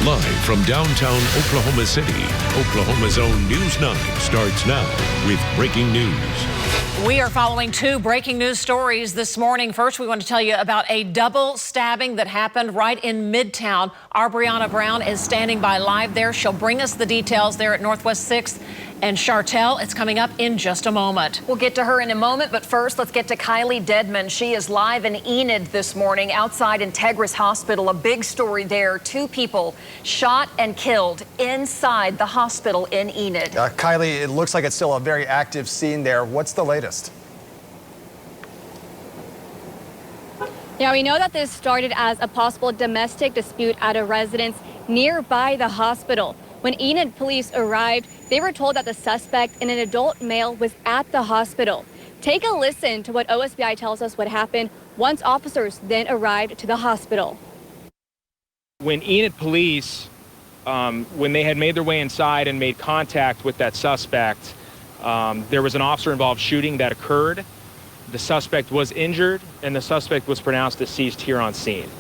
Live from downtown Oklahoma City, Oklahoma's own News 9 starts now with breaking news. We are following two breaking news stories this morning. First, we want to tell you about a double stabbing that happened right in Midtown. Our Brianna Brown is standing by live there. She'll bring us the details there at Northwest 6th and Chartel. It's coming up in just a moment. We'll get to her in a moment, but first, let's get to Kylee Dedmon. She is live in Enid this morning outside Integris Hospital. A big story there. Two people shot and killed inside the hospital in Enid. Kylee, it looks like it's still a very active scene there. What's the latest? Now, we know that this started as a possible domestic dispute at a residence nearby the hospital. When Enid police arrived, they were told that the suspect, an adult male, was at the hospital. Take a listen to what OSBI tells us what happened once officers then arrived to the hospital. When Enid police, when they had made their way inside and made contact with that suspect, there was an officer-involved shooting that occurred. The suspect was injured, and the suspect was pronounced deceased here on scene.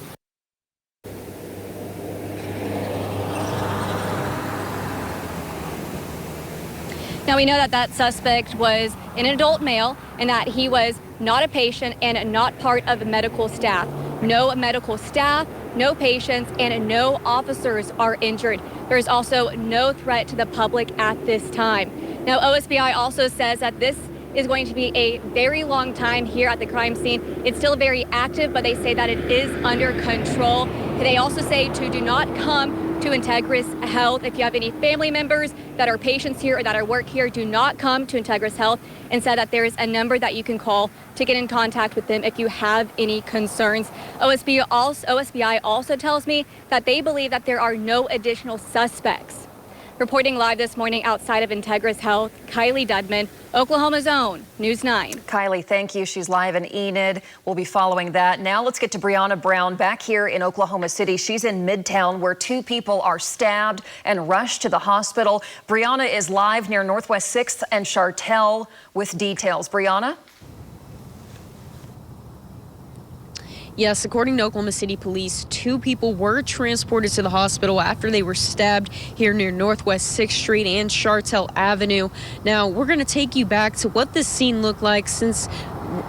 Now, we know that that suspect was an adult male and that he was not a patient and not part of medical staff. No medical staff, no patients, and no officers are injured. There's also no threat to the public at this time. Now, OSBI also says that this is going to be a very long time here at the crime scene. It's still very active, but they say that it is under control. They also say to do not come to Integris Health. If you have any family members that are patients here or that are work here, do not come to Integris Health, and said that there is a number that you can call to get in contact with them if you have any concerns. OSBI also tells me that they believe that there are no additional suspects. Reporting live this morning outside of Integris Health, Kylee Dedmon, Oklahoma's own News 9. Kylee, thank you. She's live in Enid. We'll be following that. Now let's get to Brianna Brown back here in Oklahoma City. She's in Midtown where two people are stabbed and rushed to the hospital. Brianna is live near Northwest 6th and Chartel with details. Brianna? Yes, according to Oklahoma City Police, two people were transported to the hospital after they were stabbed here near Northwest 6th Street and Chartel Avenue. Now, we're going to take you back to what this scene looked like since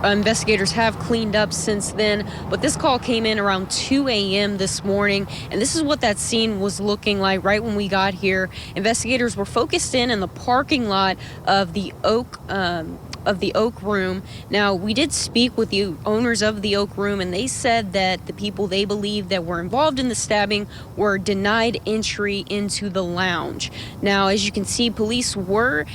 investigators have cleaned up since then. But this call came in around 2 a.m. this morning, and this is what that scene was looking like right when we got here. Investigators were focused in the parking lot of the Oak Room. Now, we did speak with the owners of the Oak Room, and they said that the people they believe that were involved in the stabbing were denied entry into the lounge. Now, as you can see, police were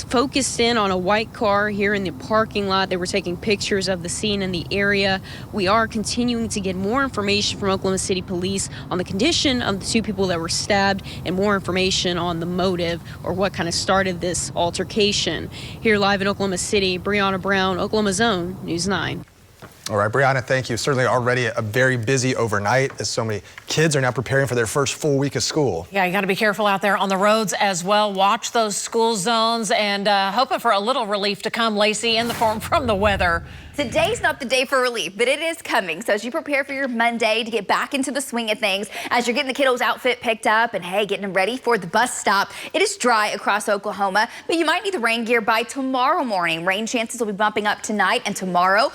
focused in on a white car here in the parking lot. They were taking pictures of the scene in the area. We are continuing to get more information from Oklahoma City Police on the condition of the two people that were stabbed and more information on the motive or what kind of started this altercation. Here live in Oklahoma City, Brianna Brown, Oklahoma's own News 9. All right, Brianna, thank you. Certainly already a very busy overnight as so many kids are now preparing for their first full week of school. Yeah, you got to be careful out there on the roads as well. Watch those school zones and hoping for a little relief to come, Lacey, in the form from the weather. Today's not the day for relief, but it is coming. So as you prepare for your Monday to get back into the swing of things, as you're getting the kiddos' outfit picked up and, hey, getting them ready for the bus stop, it is dry across Oklahoma, but you might need the rain gear by tomorrow morning. Rain chances will be bumping up tonight and tomorrow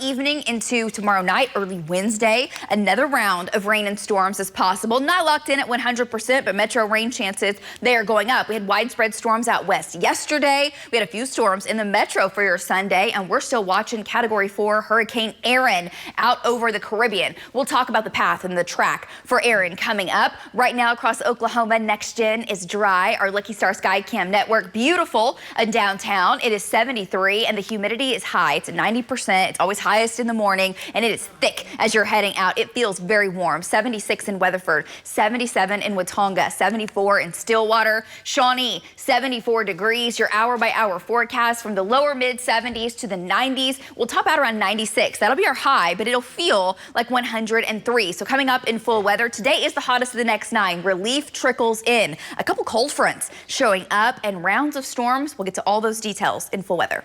evening into tomorrow night, early Wednesday. Another round of rain and storms is possible. Not locked in at 100%, but metro rain chances, they are going up. We had widespread storms out west yesterday. We had a few storms in the metro for your Sunday, and we're still watching Category 4 Hurricane Erin out over the Caribbean. We'll talk about the path and the track for Erin coming up. Right now across Oklahoma, Next Gen is dry. Our Lucky Star Sky Cam network, beautiful in downtown. It is 73 and the humidity is high. It's at 90%. It's always highest in the morning, and it is thick as you're heading out. It feels very warm. 76 in Weatherford, 77 in Watonga, 74 in Stillwater, Shawnee, 74 degrees. Your hour-by-hour forecast from the lower mid-70s to the 90s. We'll top out around 96. That'll be our high, but it'll feel like 103. So coming up in full weather, today is the hottest of the next 9. Relief trickles in. A couple cold fronts showing up and rounds of storms. We'll get to all those details in full weather.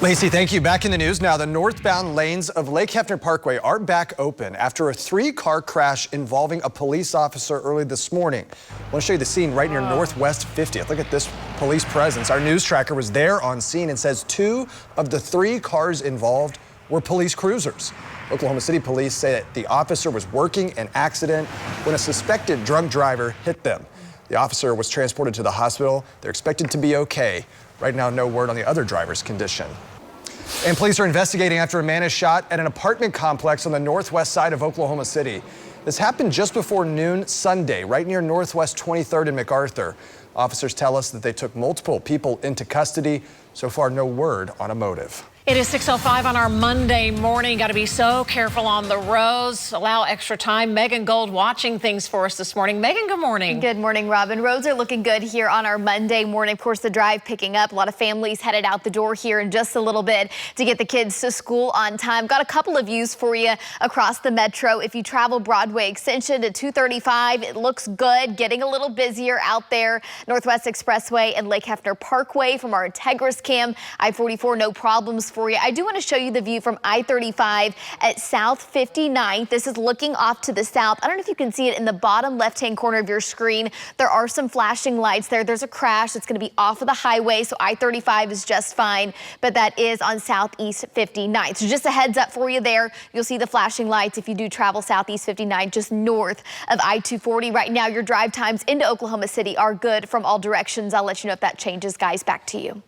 Lacey, thank you. Back in the news now, the northbound lanes of Lake Hefner Parkway are back open after a 3-car crash involving a police officer early this morning. I want to show you the scene right near Northwest 50th. Look at this police presence. Our news tracker was there on scene and says 2 of the 3 cars involved were police cruisers. Oklahoma City police say that the officer was working an accident when a suspected drunk driver hit them. The officer was transported to the hospital. They're expected to be okay. Right now, no word on the other driver's condition. And police are investigating after a man is shot at an apartment complex on the northwest side of Oklahoma City. This happened just before noon Sunday, right near Northwest 23rd and MacArthur. Officers tell us that they took multiple people into custody. So far, no word on a motive. It is 6:05 on our Monday morning. Got to be so careful on the roads. Allow extra time. Megan Gold watching things for us this morning. Megan, good morning. Good morning, Robin. Roads are looking good here on our Monday morning. Of course, the drive picking up. A lot of families headed out the door here in just a little bit to get the kids to school on time. Got a couple of views for you across the metro. If you travel Broadway Extension to 235, it looks good. Getting a little busier out there. Northwest Expressway and Lake Hefner Parkway from our Integris cam. I-44, no problems for you. I do want to show you the view from I-35 at South 59th. This is looking off to the south. I don't know if you can see it in the bottom left-hand corner of your screen. There are some flashing lights there. There's a crash that's going to be off of the highway, so I-35 is just fine, but that is on Southeast 59th. So just a heads up for you there. You'll see the flashing lights if you do travel Southeast 59 just north of I-240. Right now, your drive times into Oklahoma City are good from all directions. I'll let you know if that changes, guys. Back to you.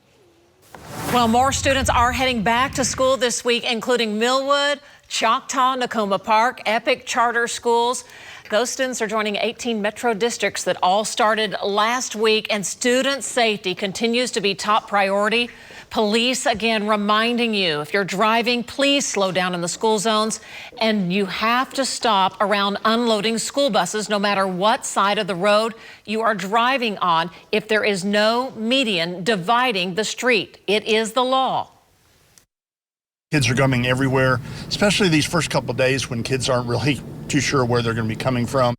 Well, more students are heading back to school this week, including Millwood, Choctaw, Nakoma Park, Epic Charter Schools. Those students are joining 18 metro districts that all started last week, and student safety continues to be top priority. Police, again, reminding you, if you're driving, please slow down in the school zones, and you have to stop around unloading school buses no matter what side of the road you are driving on if there is no median dividing the street. It is the law. Kids are coming everywhere, especially these first couple of days when kids aren't really too sure where they're going to be coming from.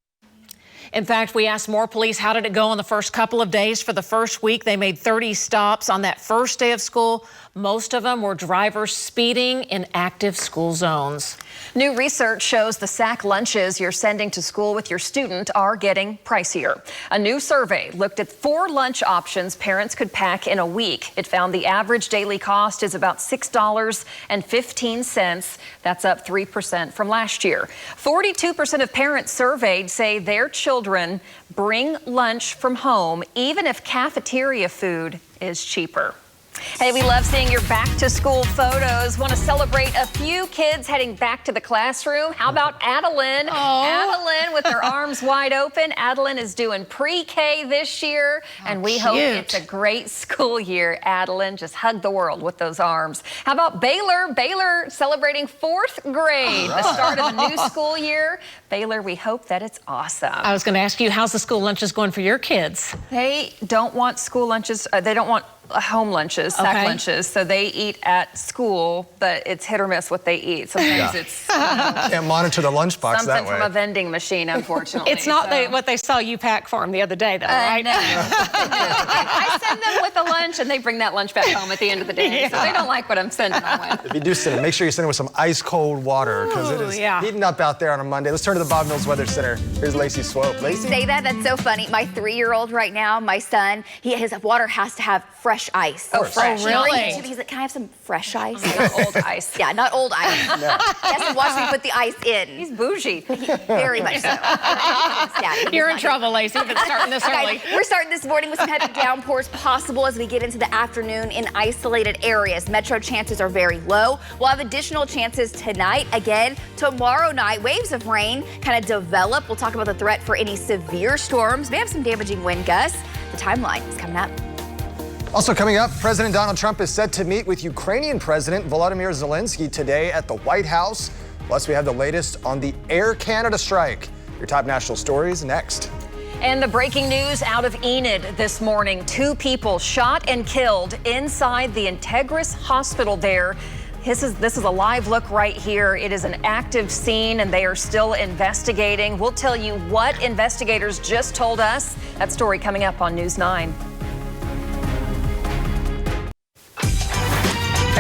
In fact, we asked more police how did it go on the first couple of days. For the first week, they made 30 stops on that first day of school. Most of them were drivers speeding in active school zones. New research shows the sack lunches you're sending to school with your student are getting pricier. A new survey looked at 4 lunch options parents could pack in a week. It found the average daily cost is about $6.15. That's up 3% from last year. 42% of parents surveyed say their children bring lunch from home, even if cafeteria food is cheaper. Hey, we love seeing your back to school photos. Want to celebrate a few kids heading back to the classroom? How about Adeline? Adeline with her arms wide open. Adeline is doing pre-K this year, and we hope it's a great school year. Adeline, just hug the world with those arms. How about Baylor? Baylor celebrating 4th grade, the start of the new school year. Baylor, we hope that it's awesome. I was going to ask you, how's the school lunches going for your kids? They don't want school lunches. They don't want home lunches, sack lunches, so they eat at school, but it's hit or miss what they eat. Sometimes it's can't monitor the lunchbox that way. Something from a vending machine, unfortunately. It's not what they saw you pack for them the other day, though, right? No. I send them with a lunch, and they bring that lunch back home at the end of the day, so they don't like what I'm sending them with. If you do send it, make sure you send it with some ice cold water, because it is heating up out there on a Monday. Let's turn to the Bob Mills Weather Center. Here's Lacey Swope. Lacey? Say that? That's so funny. My 3-year-old right now, my son, his water has to have fresh ice. Oh, fresh. Oh, really? He's like, can I have some fresh ice? Not old ice. Yeah, not old ice. No. He has to watch me put the ice in. He's bougie. Very much so. You're in trouble, Lacey. We've been starting this early. Guys, we're starting this morning with some heavy downpours possible as we get into the afternoon in isolated areas. Metro chances are very low. We'll have additional chances tonight. Again, tomorrow night, waves of rain kind of develop. We'll talk about the threat for any severe storms. May have some damaging wind gusts. The timeline is coming up. Also coming up, President Donald Trump is set to meet with Ukrainian President Volodymyr Zelensky today at the White House. Plus, we have the latest on the Air Canada strike. Your top national stories next. And the breaking news out of Enid this morning. 2 people shot and killed inside the Integris hospital there. This is a live look right here. It is an active scene, and they are still investigating. We'll tell you what investigators just told us. That story coming up on News 9.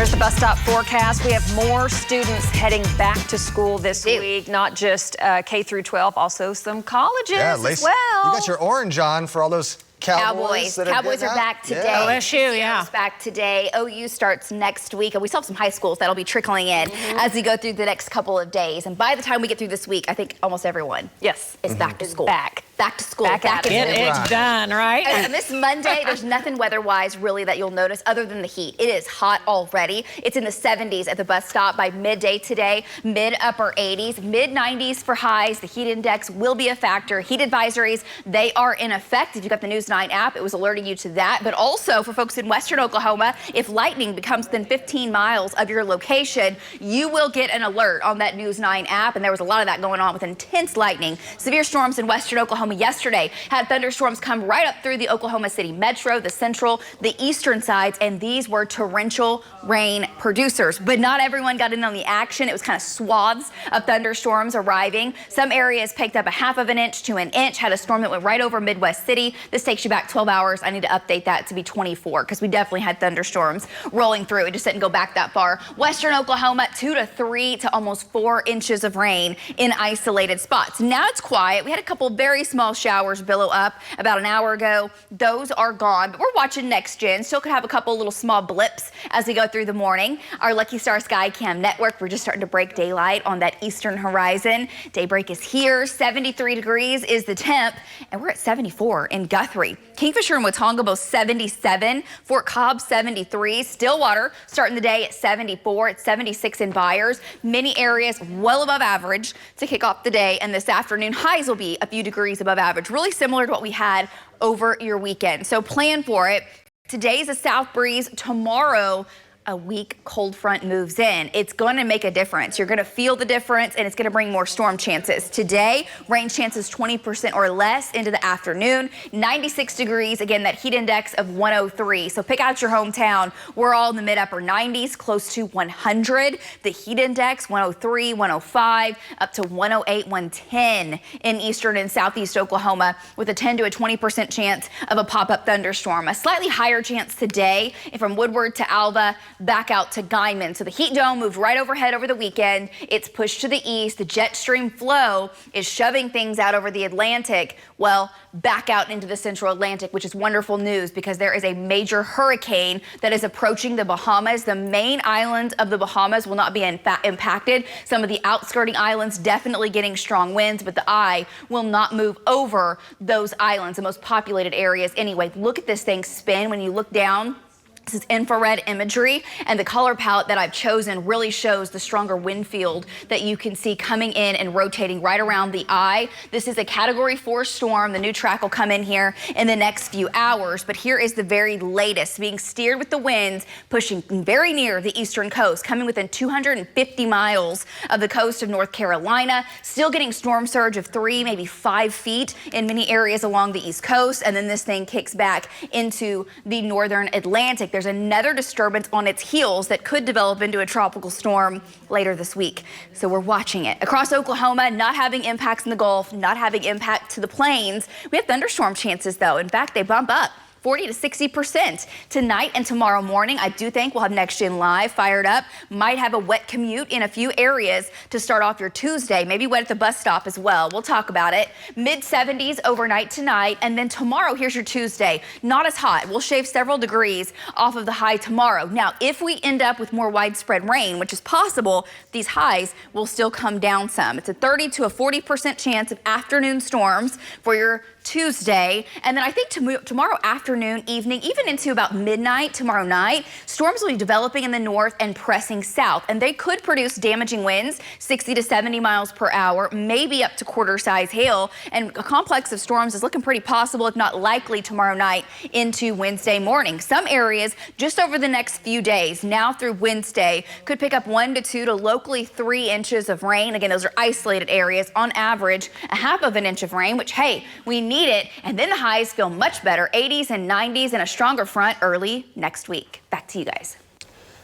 There's the bus stop forecast. We have more students heading back to school this week, not just K through 12, also some colleges as well. You got your orange on for all those Cowboys are back today. Yeah. OSU, yeah. Back today. OU starts next week, and we still have some high schools that'll be trickling in as we go through the next couple of days. And by the time we get through this week, I think almost everyone is back to school. Back to school. Get it done, right? And this Monday, there's nothing weather-wise really that you'll notice other than the heat. It is hot already. It's in the 70s at the bus stop by midday today. Mid-upper 80s, mid-90s for highs. The heat index will be a factor. Heat advisories, they are in effect. If you got the News 9 app, it was alerting you to that. But also for folks in western Oklahoma, if lightning becomes within 15 miles of your location, you will get an alert on that News 9 app. And there was a lot of that going on with intense lightning. Severe storms in western Oklahoma yesterday had thunderstorms come right up through the Oklahoma City metro, the central, the eastern sides, and these were torrential rain producers. But not everyone got in on the action. It was kind of swaths of thunderstorms arriving. Some areas picked up a half of an inch to an inch, had a storm that went right over Midwest City. This takes you back 12 hours. I need to update that to be 24 because we definitely had thunderstorms rolling through. It just didn't go back that far. Western Oklahoma, 2 to 3 to almost 4 inches of rain in isolated spots. Now it's quiet. We had a couple very small showers billow up about an hour ago. Those are gone, but we're watching Next Gen. Still could have a couple little small blips as we go through the morning. Our Lucky Star Sky Cam network, we're just starting to break daylight on that eastern horizon. Daybreak is here. 73 degrees is the temp, and we're at 74 in Guthrie. Kingfisher and Watonga both 77. Fort Cobb 73. Stillwater starting the day at 74. It's 76 in Byers. Many areas well above average to kick off the day, and this afternoon highs will be a few degrees above average. Really similar to what we had over your weekend. So plan for it. Today's a south breeze. Tomorrow, a weak cold front moves in. It's going to make a difference. You're going to feel the difference, and it's going to bring more storm chances. Today, rain chances 20% or less into the afternoon. 96 degrees. Again, that heat index of 103. So pick out your hometown. We're all in the mid-upper 90s, close to 100. The heat index 103, 105, up to 108, 110 in eastern and southeast Oklahoma, with a 10 to a 20% chance of a pop-up thunderstorm. A slightly higher chance today from Woodward to Alva, back out to Guyman. So the heat dome moved right overhead over the weekend. It's pushed to the east. The jet stream flow is shoving things out over the Atlantic. Well, back out into the central Atlantic, which is wonderful news because there is a major hurricane that is approaching the Bahamas. The main island of the Bahamas will not be impacted. Some of the outskirting islands definitely getting strong winds, but the eye will not move over those islands, the most populated areas anyway. Look at this thing spin when you look down. This is infrared imagery, and the color palette that I've chosen really shows the stronger wind field that you can see coming in and rotating right around the eye. This is a Category 4 storm. The new track will come in here in the next few hours, but here is the very latest, being steered with the winds pushing very near the eastern coast, coming within 250 miles of the coast of North Carolina, still getting storm surge of 3, maybe 5 feet in many areas along the east coast, and then this thing kicks back into the northern Atlantic. There's another disturbance on its heels that could develop into a tropical storm later this week. So we're watching it. Across Oklahoma, not having impacts in the Gulf, not having impact to the plains. We have thunderstorm chances, though. In fact, they bump up 40 to 60% tonight and tomorrow morning. I do think we'll have Next Gen Live fired up. Might have a wet commute in a few areas to start off your Tuesday. Maybe wet at the bus stop as well. We'll talk about it. Mid-70s overnight tonight. And then tomorrow, here's your Tuesday. Not as hot. We'll shave several degrees off of the high tomorrow. Now, if we end up with more widespread rain, which is possible, these highs will still come down some. It's a 30 to a 40% chance of afternoon storms for your Tuesday. And then I think tomorrow afternoon, evening, even into about midnight tomorrow night, storms will be developing in the north and pressing south. And they could produce damaging winds, 60 to 70 miles per hour, maybe up to quarter-size hail. And a complex of storms is looking pretty possible, if not likely, tomorrow night into Wednesday morning. Some areas just over the next few days, now through Wednesday, could pick up 1 to 2 to locally 3 inches of rain. Again, those are isolated areas. On average, a half of an inch of rain, which, hey, we need it. And then the highs feel much better, 80s and 90s, and a stronger front early next week. Back to you guys.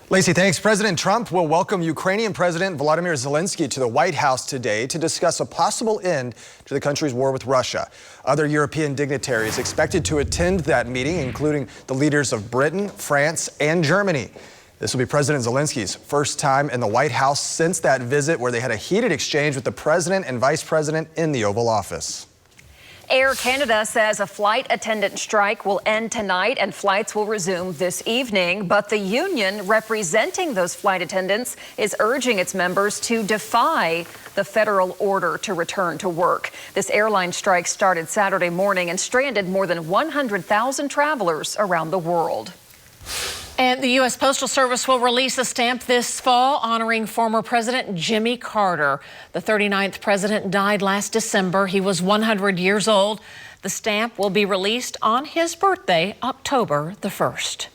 Lacey, thanks. President Trump will welcome Ukrainian President Volodymyr Zelensky to the White House today to discuss a possible end to the country's war with Russia. Other European dignitaries expected to attend that meeting, including the leaders of Britain, France, and Germany. This will be President Zelensky's first time in the White House since that visit where they had a heated exchange with the president and vice president in the Oval Office. Air Canada says a flight attendant strike will end tonight and flights will resume this evening. But the union representing those flight attendants is urging its members to defy the federal order to return to work. This airline strike started Saturday morning and stranded more than 100,000 travelers around the world. And the U.S. Postal Service will release a stamp this fall honoring former President Jimmy Carter. The 39th president died last December. He was 100 years old. The stamp will be released on his birthday, October the 1st.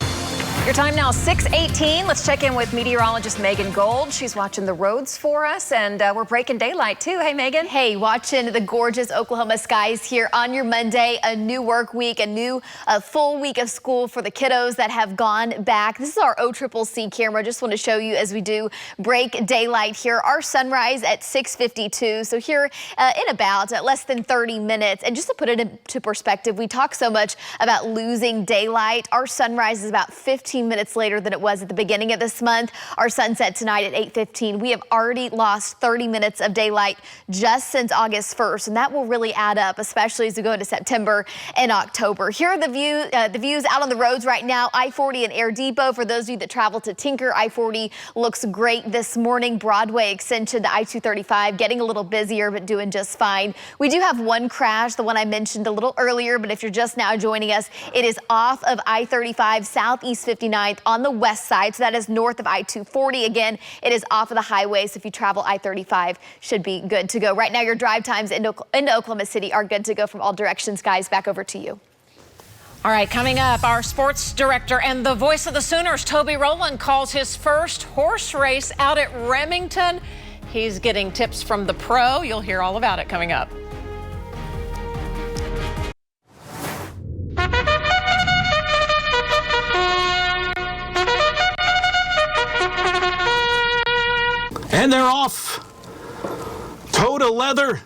Your time now, 6:18. Let's check in with meteorologist Megan Gold. She's watching the roads for us, and we're breaking daylight, too. Hey, Megan. Hey, watching the gorgeous Oklahoma skies here on your Monday, a new work week, a full week of school for the kiddos that have gone back. This is our OCCC camera. Just want to show you as we do break daylight here. Our sunrise at 6:52, so here in about less than 30 minutes. And just to put it into perspective, we talk so much about losing daylight. Our sunrise is about 15 minutes later than it was at the beginning of this month. Our sunset tonight at 8:15. We have already lost 30 minutes of daylight just since August 1st, and that will really add up, especially as we go into September and October. Here are the views out on the roads right now. I-40 and Air Depot. For those of you that travel to Tinker, I-40 looks great this morning. Broadway extension to I-235 getting a little busier, but doing just fine. We do have one crash, the one I mentioned a little earlier, but if you're just now joining us, it is off of I-35 Southeast 59th on the west side, so that is north of I-240. Again, it is off of the highway, so if you travel I-35, should be good to go. Right now, your drive times into Oklahoma City are good to go from all directions. Guys, back over to you. All right, coming up, our sports director and the voice of the Sooners, Toby Rowland, calls his first horse race out at Remington. He's getting tips from the pro. You'll hear all about it coming up. And they're off. Toe to leather.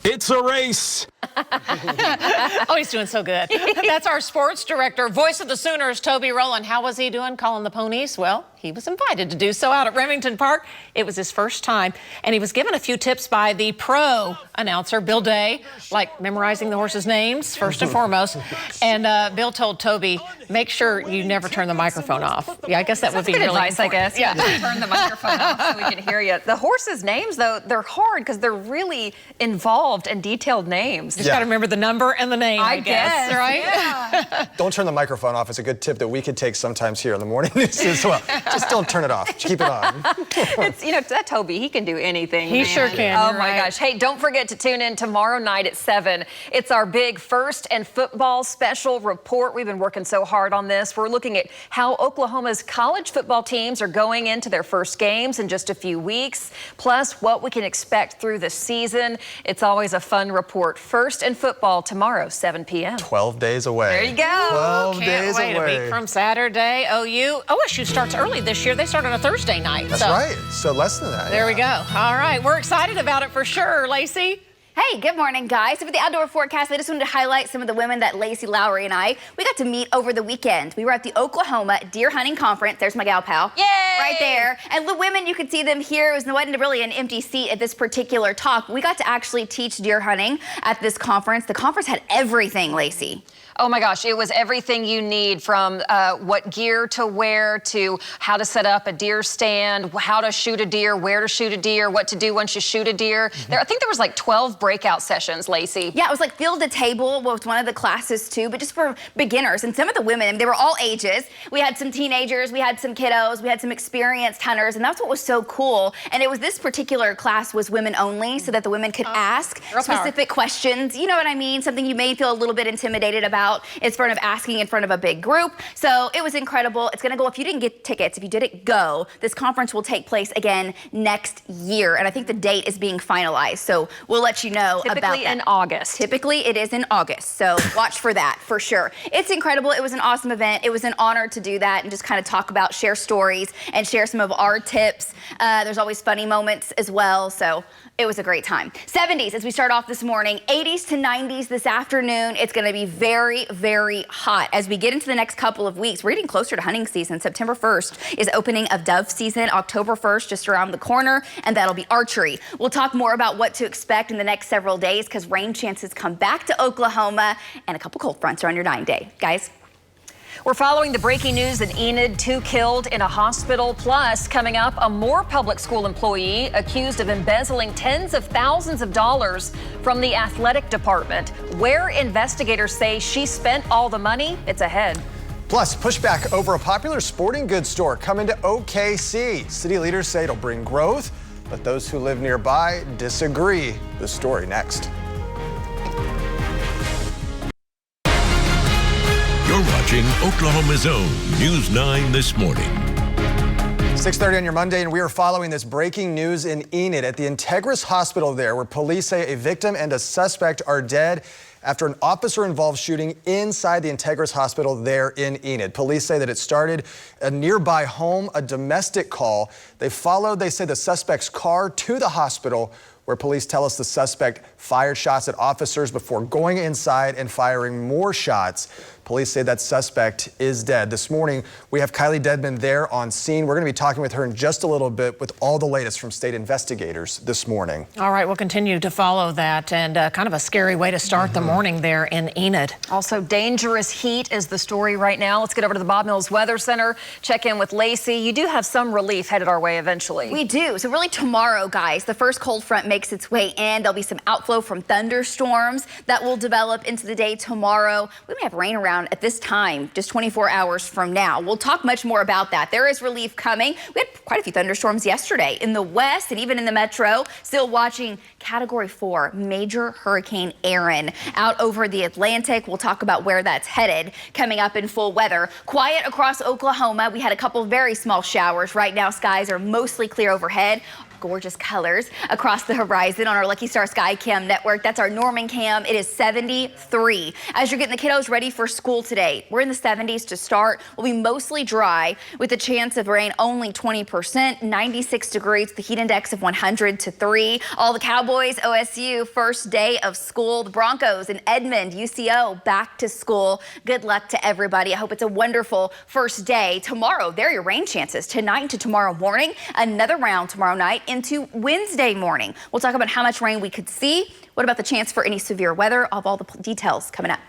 It's a race. Oh, he's doing so good. That's our sports director, voice of the Sooners, Toby Rowland. How was he doing calling the ponies? Well, he was invited to do so out at Remington Park. It was his first time, and he was given a few tips by the pro announcer, Bill Day, like memorizing the horses' names, first and foremost. And Bill told Toby, make sure you never turn the microphone off. Yeah, I guess that would be really advice, important. I guess. Yeah, turn the microphone off so we can hear you. The horses' names, though, they're hard because they're really involved and detailed names. Just got to remember the number and the name, I guess, right? Yeah. Don't turn the microphone off. It's a good tip that we could take sometimes here on the morning news as well. Just don't turn it off. Keep it on. It's, that Toby, he can do anything. He sure can. Oh, my gosh. Hey, don't forget to tune in tomorrow night at 7. It's our big first and football special report. We've been working so hard on this. We're looking at how Oklahoma's college football teams are going into their first games in just a few weeks, plus what we can expect through the season. It's always a fun report. First and football tomorrow, 7 p.m. 12 days away. There you go. 12 Can't days wait. away. A week from Saturday. OSU starts early this year. They start on a Thursday night. That's right. So less than that. There we go. All right. We're excited about it for sure, Lacey. Hey, good morning, guys. So for the outdoor forecast, I just wanted to highlight some of the women that Lacie Lowery and we got to meet over the weekend. We were at the Oklahoma Deer Hunting Conference. There's my gal pal. Yay! Right there. And the women, you could see them here. It wasn't really an empty seat at this particular talk. We got to actually teach deer hunting at this conference. The conference had everything, Lacey. Oh my gosh, it was everything you need, from what gear to wear to how to set up a deer stand, how to shoot a deer, where to shoot a deer, what to do once you shoot a deer. I think there was like 12 breakout sessions, Lacey. Yeah, it was like field to table was one of the classes too, but just for beginners. And some of the women, they were all ages. We had some teenagers, we had some kiddos, we had some experienced hunters, and that's what was so cool. And it was this particular class was women only, so that the women could ask specific questions. You know what I mean? Something you may feel a little bit intimidated about in front of asking in front of a big group. So it was incredible. It's going to go, if you didn't get tickets, if you didn't go, this conference will take place again next year. And I think the date is being finalized. So we'll let you know about that. Typically in August. Typically it is in August. So watch for that for sure. It's incredible. It was an awesome event. It was an honor to do that and just kind of talk about, share stories and share some of our tips. There's always funny moments as well. So It was a great time. 70s as we start off this morning, 80s to 90s this afternoon. It's going to be very, very hot. As we get into the next couple of weeks, we're getting closer to hunting season. September 1st is opening of dove season. October 1st just around the corner, and that'll be archery. We'll talk more about what to expect in the next several days because rain chances come back to Oklahoma and a couple cold fronts are on your 9-day. Guys. We're following the breaking news in Enid, 2 killed in a hospital. Plus, coming up, a more public school employee accused of embezzling tens of thousands of dollars from the athletic department. Where investigators say she spent all the money, it's ahead. Plus, pushback over a popular sporting goods store coming to OKC. City leaders say it'll bring growth, but those who live nearby disagree. The story next. You're watching Oklahoma's own News 9 this morning. 6:30 on your Monday, and we are following this breaking news in Enid at the Integris Hospital there, where police say a victim and a suspect are dead after an officer-involved shooting inside the Integris Hospital there in Enid. Police say that it started a nearby home, a domestic call. They followed, they say, the suspect's car to the hospital, where police tell us the suspect fired shots at officers before going inside and firing more shots. Police say that suspect is dead. This morning, we have Kylee Dedmon there on scene. We're going to be talking with her in just a little bit with all the latest from state investigators this morning. All right, we'll continue to follow that, and kind of a scary way to start the morning there in Enid. Also, dangerous heat is the story right now. Let's get over to the Bob Mills Weather Center, check in with Lacey. You do have some relief headed our way eventually. We do. So really tomorrow, guys, the first cold front makes its way in. There'll be some outflow from thunderstorms that will develop into the day tomorrow. We may have rain around at this time, just 24 hours from now. We'll talk much more about that. There is relief coming. We had quite a few thunderstorms yesterday in the west and even in the metro. Still watching Category 4 major hurricane Erin out over the Atlantic. We'll talk about where that's headed coming up in full weather. Quiet across Oklahoma. We had a couple very small showers. Right now, skies are mostly clear overhead. Gorgeous colors across the horizon on our Lucky Star Sky Cam network. That's our Norman Cam. It is 73. As you're getting the kiddos ready for school today, we're in the 70s to start. We'll be mostly dry with a chance of rain only 20%, 96 degrees, the heat index of 100 to 3. All the Cowboys, OSU, first day of school. The Broncos in Edmond, UCO, back to school. Good luck to everybody. I hope it's a wonderful first day. Tomorrow, there are your rain chances. Tonight to tomorrow morning, another round tomorrow night into Wednesday morning. We'll talk about how much rain we could see. What about the chance for any severe weather? I'll have all the details coming up.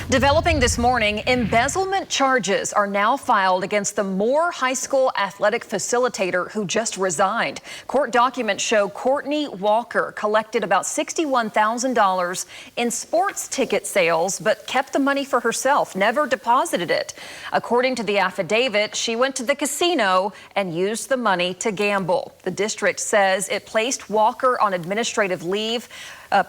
Developing this morning, embezzlement charges are now filed against the Moore High School athletic facilitator who just resigned. Court documents show Courtney Walker collected about $61,000 in sports ticket sales, but kept the money for herself, never deposited it. According to the affidavit, she went to the casino and used the money to gamble. The district says it placed Walker on administrative leave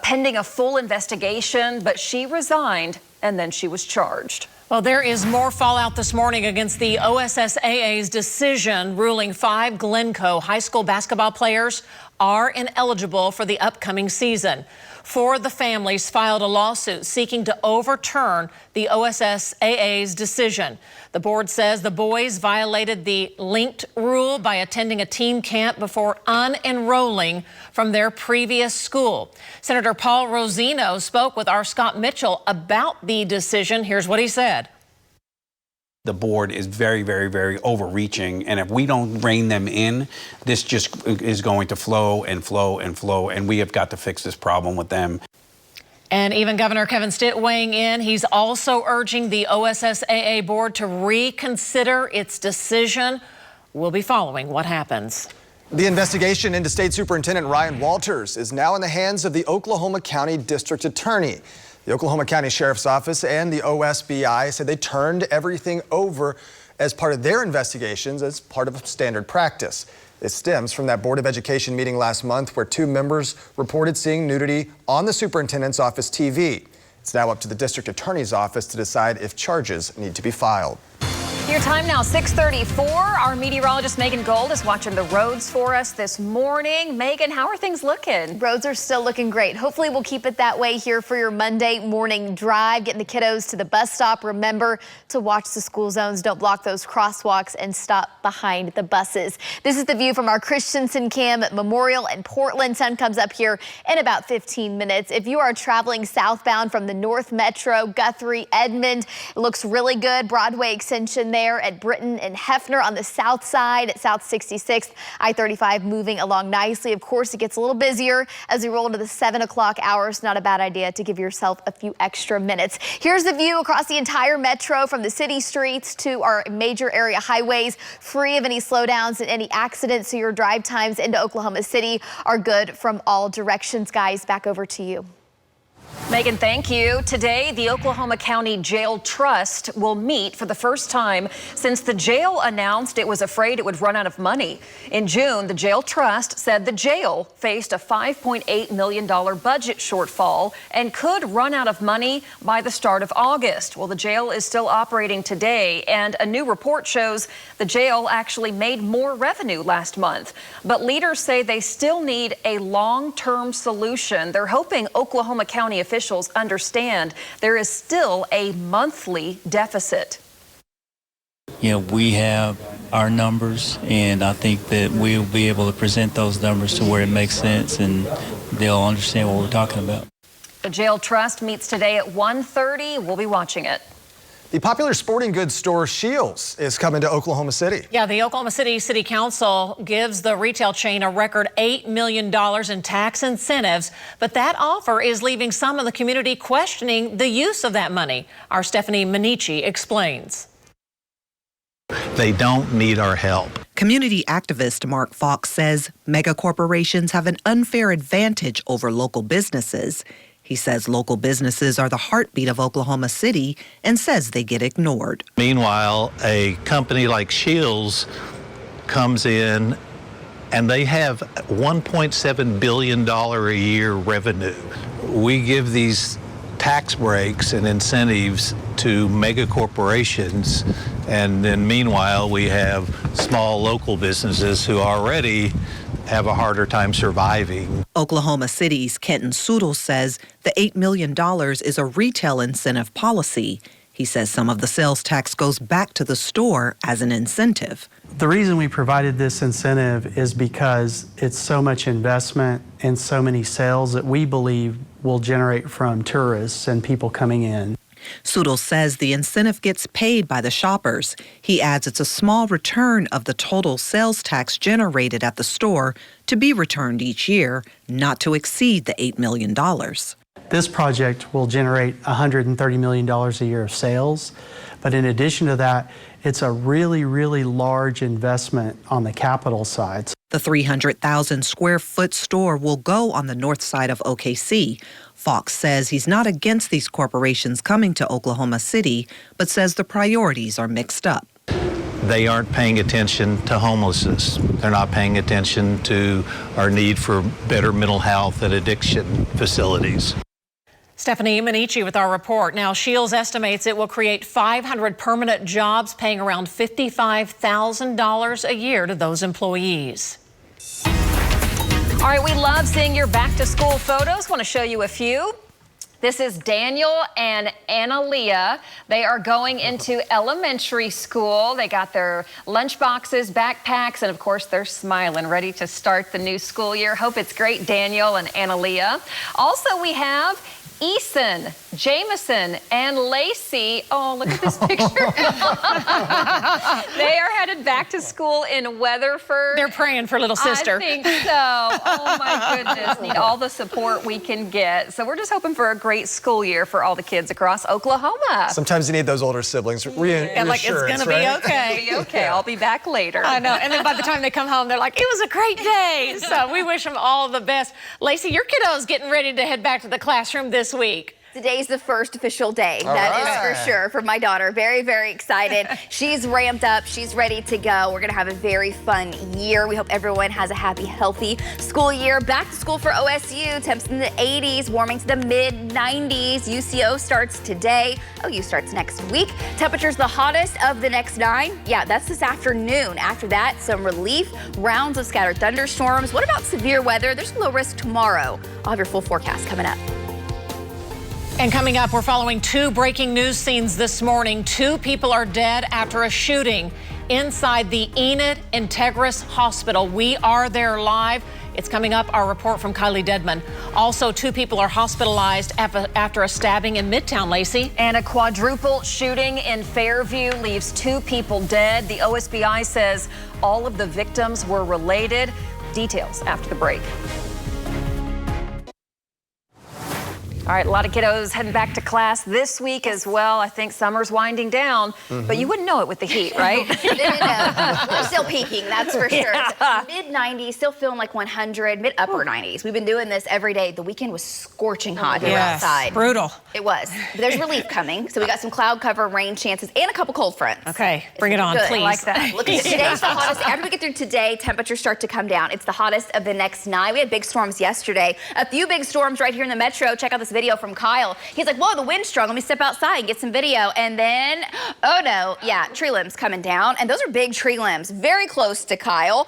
pending a full investigation, but she resigned and then she was charged. Well, there is more fallout this morning against the OSSAA's decision ruling 5 Glencoe high school basketball players are ineligible for the upcoming season. 4 of the families filed a lawsuit seeking to overturn the OSSAA's decision. The board says the boys violated the linked rule by attending a team camp before unenrolling from their previous school. Senator Paul Rosino spoke with our Scott Mitchell about the decision. Here's what he said. The board is very, very, very overreaching, and if we don't rein them in, this just is going to flow and flow and flow, and we have got to fix this problem with them. And even Governor Kevin Stitt weighing in. He's also urging the OSSAA board to reconsider its decision. We'll be following what happens. The investigation into State Superintendent Ryan Walters is now in the hands of the Oklahoma County District Attorney. The Oklahoma County Sheriff's Office and the OSBI said they turned everything over as part of their investigations as part of standard practice. It stems from that Board of Education meeting last month where 2 members reported seeing nudity on the superintendent's office TV. It's now up to the district attorney's office to decide if charges need to be filed. Your time now, 6:34. Our meteorologist Megan Gold is watching the roads for us this morning. Megan, how are things looking? Roads are still looking great. Hopefully we'll keep it that way here for your Monday morning drive, getting the kiddos to the bus stop. Remember to watch the school zones. Don't block those crosswalks and stop behind the buses. This is the view from our Christensen Cam Memorial in Portland. Sun comes up here in about 15 minutes. If you are traveling southbound from the North Metro, Guthrie, Edmond, it looks really good. Broadway extension there at Britton and Hefner on the south side at South 66th. I-35 moving along nicely. Of course, it gets a little busier as we roll into the 7 o'clock hours. Not a bad idea to give yourself a few extra minutes. Here's the view across the entire metro from the city streets to our major area highways, free of any slowdowns and any accidents. So your drive times into Oklahoma City are good from all directions. Guys, back over to you. Megan, thank you. Today, the Oklahoma County Jail Trust will meet for the first time since the jail announced it was afraid it would run out of money. In June, the Jail Trust said the jail faced a $5.8 million budget shortfall and could run out of money by the start of August. Well, the jail is still operating today, and a new report shows the jail actually made more revenue last month. But leaders say they still need a long-term solution. They're hoping Oklahoma County officials understand there is still a monthly deficit. We have our numbers, and I think that we'll be able to present those numbers to where it makes sense and they'll understand what we're talking about. The Jail Trust meets today at 1:30. We'll be watching it. The popular sporting goods store Scheels is coming to Oklahoma City. Yeah, the Oklahoma City City Council gives the retail chain a record $8 million in tax incentives, but that offer is leaving some in the community questioning the use of that money. Our Stephanie Minichi explains. They don't need our help. Community activist Mark Fox says mega corporations have an unfair advantage over local businesses. He says local businesses are the heartbeat of Oklahoma City and says they get ignored. Meanwhile, a company like Scheels comes in and they have $1.7 billion a year revenue. We give these tax breaks and incentives to mega corporations, and then meanwhile we have small local businesses who already have a harder time surviving. Oklahoma City's Kenton Soodle says the $8 million is a retail incentive policy. He says some of the sales tax goes back to the store as an incentive. The reason we provided this incentive is because it's so much investment and so many sales that we believe will generate from tourists and people coming in. Soodle says the incentive gets paid by the shoppers. He adds it's a small return of the total sales tax generated at the store to be returned each year, not to exceed the $8 million. This project will generate $130 million a year of sales, but in addition to that, it's a really, really large investment on the capital side. The 300,000 square foot store will go on the north side of OKC. Fox says he's not against these corporations coming to Oklahoma City, but says the priorities are mixed up. They aren't paying attention to homelessness. They're not paying attention to our need for better mental health and addiction facilities. Stephanie Minichi with our report. Now, Scheels estimates it will create 500 permanent jobs, paying around $55,000 a year to those employees. All right, we love seeing your back-to-school photos. Want to show you a few. This is Daniel and Anna-Leah. They are going into elementary school. They got their lunch boxes, backpacks, and of course they're smiling, ready to start the new school year. Hope it's great, Daniel and Anna-Leah. Also, we have Eason, Jameson, and Lacey. Oh, look at this picture. They are headed back to school in Weatherford. They're praying for little sister. I think so. Oh, my goodness. Need all the support we can get. So we're just hoping for a great school year for all the kids across Oklahoma. Sometimes you need those older siblings. Like, it's going to be okay. Okay, I'll be back later. I know. And then by the time they come home, they're like, it was a great day. So we wish them all the best. Lacey, your kiddo's getting ready to head back to the classroom this week. Today's the first official day. That is for sure for my daughter. Very, very excited. She's ramped up. She's ready to go. We're going to have a very fun year. We hope everyone has a happy, healthy school year. Back to school for OSU. Temps in the 80s, warming to the mid-90s. UCO starts today. OU starts next week. Temperatures the hottest of the next 9. Yeah, that's this afternoon. After that, some relief. Rounds of scattered thunderstorms. What about severe weather? There's low risk tomorrow. I'll have your full forecast coming up. And coming up, we're following 2 breaking news scenes this morning. 2 people are dead after a shooting inside the Enid Integris Hospital. We are there live. It's coming up, our report from Kylee Dedmon. Also, 2 people are hospitalized after a stabbing in Midtown, Lacey. And a quadruple shooting in Fairview leaves 2 people dead. The OSBI says all of the victims were related. Details after the break. All right, a lot of kiddos heading back to class this week as well. I think summer's winding down, but you wouldn't know it with the heat, right? No. We're still peaking, that's for sure. Yeah. Mid-90s, still feeling like 100, mid-upper 90s. We've been doing this every day. The weekend was scorching hot here outside. Brutal. It was. But there's relief coming, so we got some cloud cover, rain chances, and a couple cold fronts. Okay, bring it on, please. I like that. Look at today's the hottest. After we get through today, temperatures start to come down. It's the hottest of the next 9. We had big storms yesterday. A few big storms right here in the metro. Check out this video from Kyle. He's like, whoa, the wind's strong. Let me step outside and get some video. And then, oh no, yeah, tree limbs coming down. And those are big tree limbs, very close to Kyle.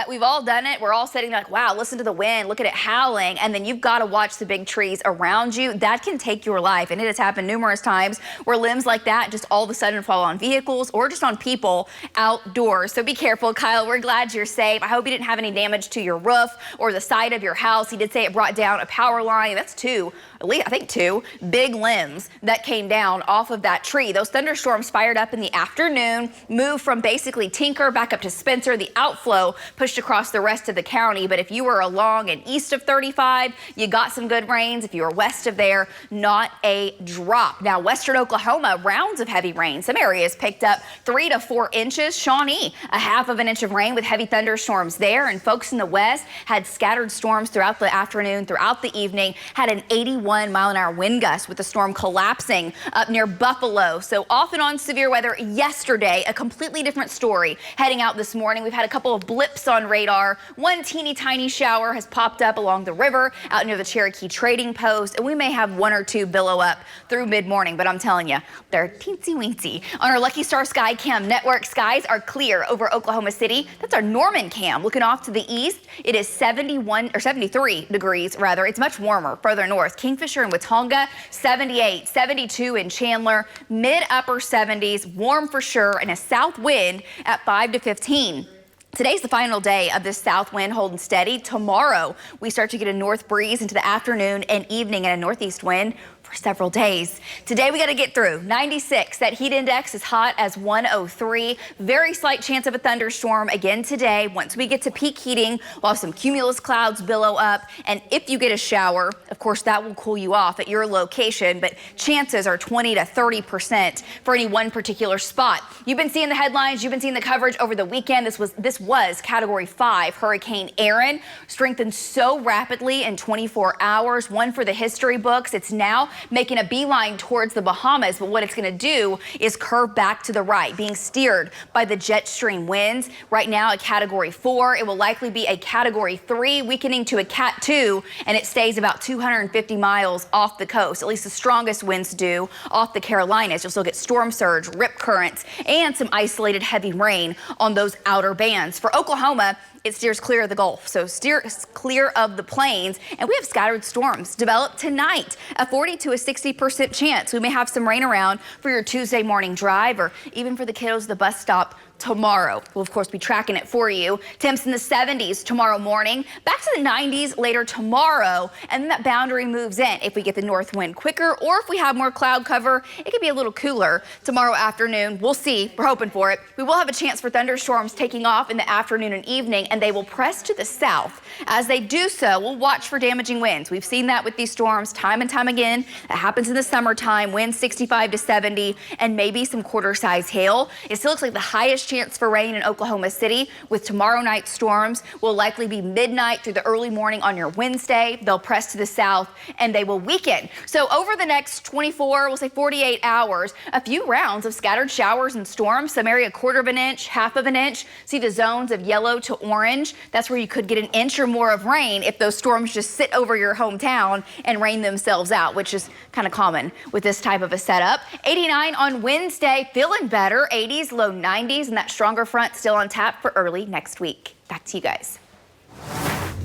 We've all done it. We're all sitting there like, wow, listen to the wind. Look at it howling. And then you've got to watch the big trees around you. That can take your life. And it has happened numerous times where limbs like that just all of a sudden fall on vehicles or just on people outdoors. So be careful, Kyle. We're glad you're safe. I hope you didn't have any damage to your roof or the side of your house. He did say it brought down a power line. That's 2, at least I think 2 big limbs that came down off of that tree. Those thunderstorms fired up in the afternoon, moved from basically Tinker back up to Spencer. The outflow pushed across the rest of the county. But if you were along and east of 35, you got some good rains. If you were west of there, not a drop. Now, western Oklahoma, rounds of heavy rain. Some areas picked up 3 to 4 inches. Shawnee, a half of an inch of rain with heavy thunderstorms there. And folks in the west had scattered storms throughout the afternoon, throughout the evening, had an 81-mile-an-hour wind gust with the storm collapsing up near Buffalo. So off and on severe weather yesterday, a completely different story. Heading out this morning, we've had a couple of blips on radar. One teeny tiny shower has popped up along the river out near the Cherokee Trading Post, and we may have 1 or 2 billow up through mid-morning, but I'm telling you, they're teensy-weensy. On our Lucky Star Sky Cam network, skies are clear over Oklahoma City. That's our Norman cam. Looking off to the east, it is 73 degrees rather. It's much warmer further north. Kingfisher and Watonga, 78, 72 in Chandler, mid-upper 70s, warm for sure, and a south wind at 5 to 15. Today's the final day of this south wind holding steady. Tomorrow, we start to get a north breeze into the afternoon and evening and a northeast wind for several days. Today we got to get through 96. That heat index is hot as 103. Very slight chance of a thunderstorm again today. Once we get to peak heating, we'll have some cumulus clouds billow up. And if you get a shower, of course, that will cool you off at your location. But chances are 20 to 30% for any one particular spot. You've been seeing the headlines. You've been seeing the coverage over the weekend. This was Category 5 Hurricane Erin, strengthened so rapidly in 24 hours. One for the history books. It's now making a beeline towards the Bahamas, but what it's going to do is curve back to the right, being steered by the jet stream winds. Right now, a Category 4. It will likely be a Category 3, weakening to a Cat 2, and it stays about 250 miles off the coast. At least the strongest winds do off the Carolinas. You'll still get storm surge, rip currents, and some isolated heavy rain on those outer bands. For Oklahoma, it steers clear of the Gulf, so steers clear of the plains, and we have scattered storms develop tonight. A 40 to a 60% chance we may have some rain around for your Tuesday morning drive or even for the kiddos at the bus stop tomorrow. We'll, of course, be tracking it for you. Temps in the 70s tomorrow morning, back to the 90s later tomorrow, and then that boundary moves in. If we get the north wind quicker or if we have more cloud cover, it could be a little cooler tomorrow afternoon. We'll see. We're hoping for it. We will have a chance for thunderstorms taking off in the afternoon and evening, and they will press to the south. As they do so, we'll watch for damaging winds. We've seen that with these storms time and time again. It happens in the summertime, winds 65 to 70, and maybe some quarter-size hail. It still looks like the highest chance for rain in Oklahoma City with tomorrow night's storms will likely be midnight through the early morning on your Wednesday. They'll press to the south and they will weaken. So over the next 24, we'll say 48 hours, a few rounds of scattered showers and storms. Some area 1/4 of an inch, 1/2 of an inch. See the zones of yellow to orange. That's where you could get an inch or more of rain if those storms just sit over your hometown and rain themselves out, which is kind of common with this type of a setup. 89 on Wednesday, feeling better. 80s, low 90s, and that stronger front still on tap for early next week. Back to you guys.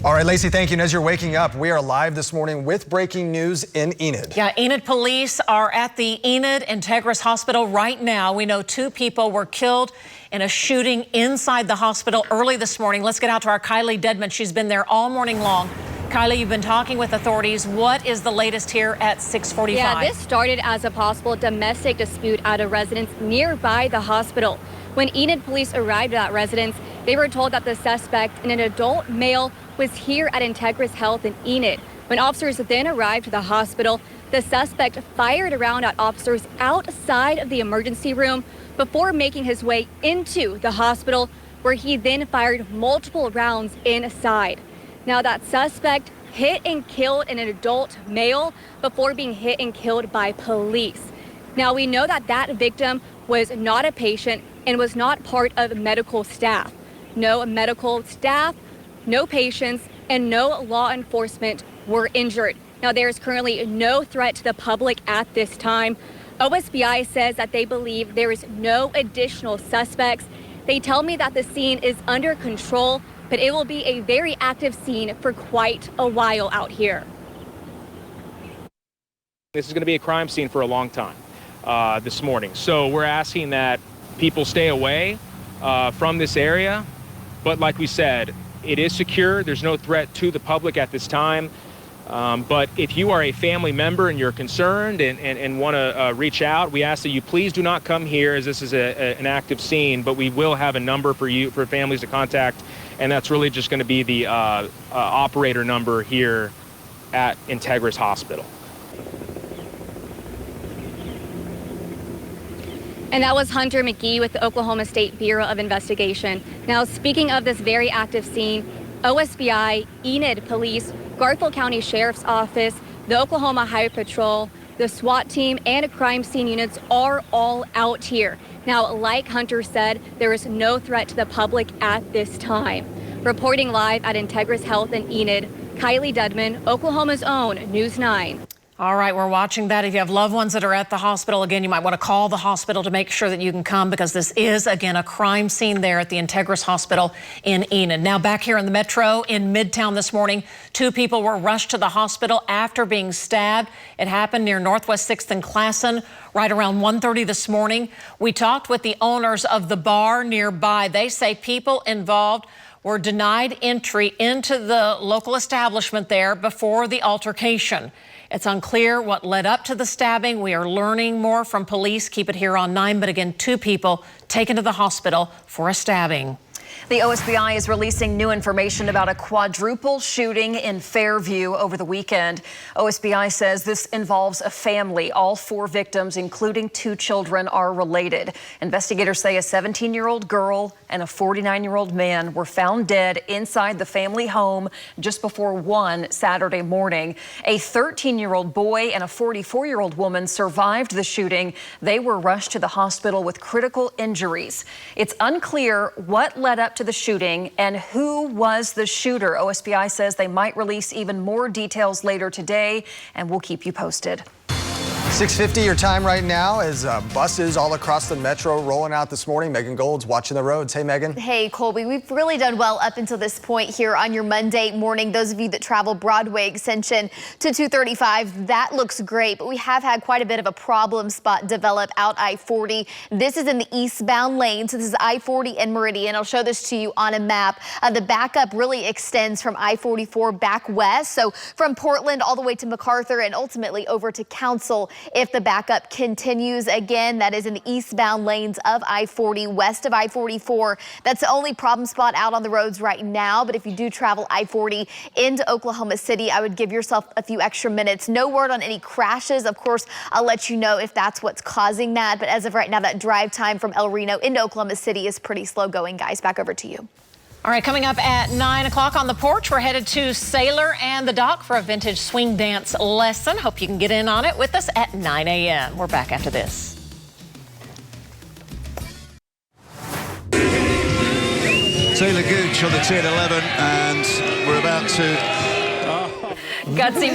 All right, Lacey, thank you. And as you're waking up, we are live this morning with breaking news in Enid. Yeah, Enid police are at the Enid Integris Hospital right now. We know 2 people were killed in a shooting inside the hospital early this morning. Let's get out to our Kylee Dedmon. She's been there all morning long. Kylee, you've been talking with authorities. What is the latest here at 6:45? Yeah, this started as a possible domestic dispute at a residence nearby the hospital. When Enid police arrived at that residence, they were told that the suspect, an adult male, was here at Integris Health in Enid. When officers then arrived to the hospital, the suspect fired around at officers outside of the emergency room before making his way into the hospital, where he then fired multiple rounds inside. Now, that suspect hit and killed an adult male before being hit and killed by police. Now, we know that that victim was not a patient and was not part of medical staff. No medical staff, no patients, and no law enforcement were injured. Now, there is currently no threat to the public at this time. OSBI says that they believe there is no additional suspects. They tell me that the scene is under control, but it will be a very active scene for quite a while out here. This is going to be a crime scene for a long time this morning. So we're asking that people stay away from this area. But like we said, it is secure. There's no threat to the public at this time. But if you are a family member and you're concerned and want to reach out, we ask that you please do not come here, as this is an active scene. But we will have a number for families to contact, and that's really just going to be the operator number here at Integris Hospital. And that was Hunter McGee with the Oklahoma State Bureau of Investigation. Now, speaking of this very active scene, OSBI, Enid Police, Garfield County Sheriff's Office, the Oklahoma Highway Patrol, the SWAT team, and crime scene units are all out here. Now, like Hunter said, there is no threat to the public at this time. Reporting live at Integris Health in Enid, Kylee Dedmon, Oklahoma's own News 9. All right, we're watching that. If you have loved ones that are at the hospital, again, you might want to call the hospital to make sure that you can come, because this is, again, a crime scene there at the Integris Hospital in Enid. Now back here in the Metro in Midtown this morning, 2 people were rushed to the hospital after being stabbed. It happened near Northwest 6th and Classen right around 1:30 this morning. We talked with the owners of the bar nearby. They say people involved were denied entry into the local establishment there before the altercation. It's unclear what led up to the stabbing. We are learning more from police. Keep it here on 9. But again, 2 people taken to the hospital for a stabbing. The OSBI is releasing new information about a quadruple shooting in Fairview over the weekend. OSBI says this involves a family. All 4 victims, including 2 children, are related. Investigators say a 17-year-old girl and a 49-year-old man were found dead inside the family home just before 1 Saturday morning. A 13-year-old boy and a 44-year-old woman survived the shooting. They were rushed to the hospital with critical injuries. It's unclear what led up to the shooting and who was the shooter. OSBI says they might release even more details later today, and we'll keep you posted. 6:50 your time right now as buses all across the metro rolling out this morning. Megan Gold's watching the roads. Hey, Megan. Hey, Colby. We've really done well up until this point here on your Monday morning. Those of you that travel Broadway Extension to 235, that looks great. But we have had quite a bit of a problem spot develop out I-40. This is in the eastbound lane. So this is I-40 and Meridian. I'll show this to you on a map. The backup really extends from I-44 back west. So from Portland all the way to MacArthur and ultimately over to Council If the backup continues again, that is in the eastbound lanes of I-40 west of I-44. That's the only problem spot out on the roads right now. But if you do travel I-40 into Oklahoma City, I would give yourself a few extra minutes. No word on any crashes. Of course, I'll let you know if that's what's causing that. But as of right now, that drive time from El Reno into Oklahoma City is pretty slow going, guys. Back over to you. All right, coming up at 9 o'clock on the porch, we're headed to Sailor and the Dock for a vintage swing dance lesson. Hope you can get in on it with us at 9 a.m. We're back after this. Taylor Gooch on the tee at 11, and we're about to... Gutsy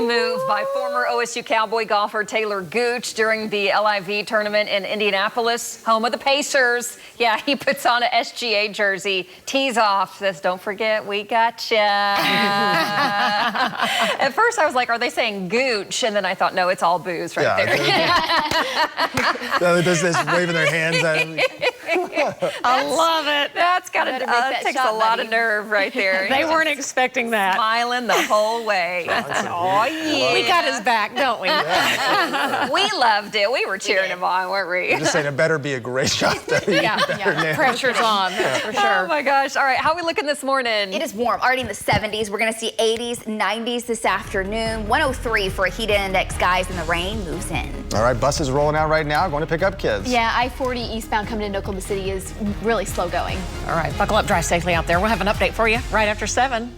move by former OSU Cowboy golfer Taylor Gooch during the LIV tournament in Indianapolis, home of the Pacers. Yeah, he puts on a SGA jersey, tees off, says, "Don't forget, we gotcha." At first I was like, are they saying Gooch? And then I thought, no, it's all booze right there. There's this waving their hands at him. I love it. That's got takes a lot of nerve right there. They weren't expecting that. Smiling the whole way. Oh, yeah. We got his back, don't we? We loved it. We were cheering him on, weren't we? I'm just saying it better be a great shot. Pressure's on, that's for sure. Oh my gosh. All right, how are we looking this morning? It is warm, already in the 70s. We're going to see 80s, 90s this afternoon. 103 for a heat index, guys, and the rain moves in. All right, buses rolling out right now, going to pick up kids. Yeah, I-40 eastbound coming into Oklahoma City is really slow going. All right, buckle up, drive safely out there. We'll have an update for you right after 7.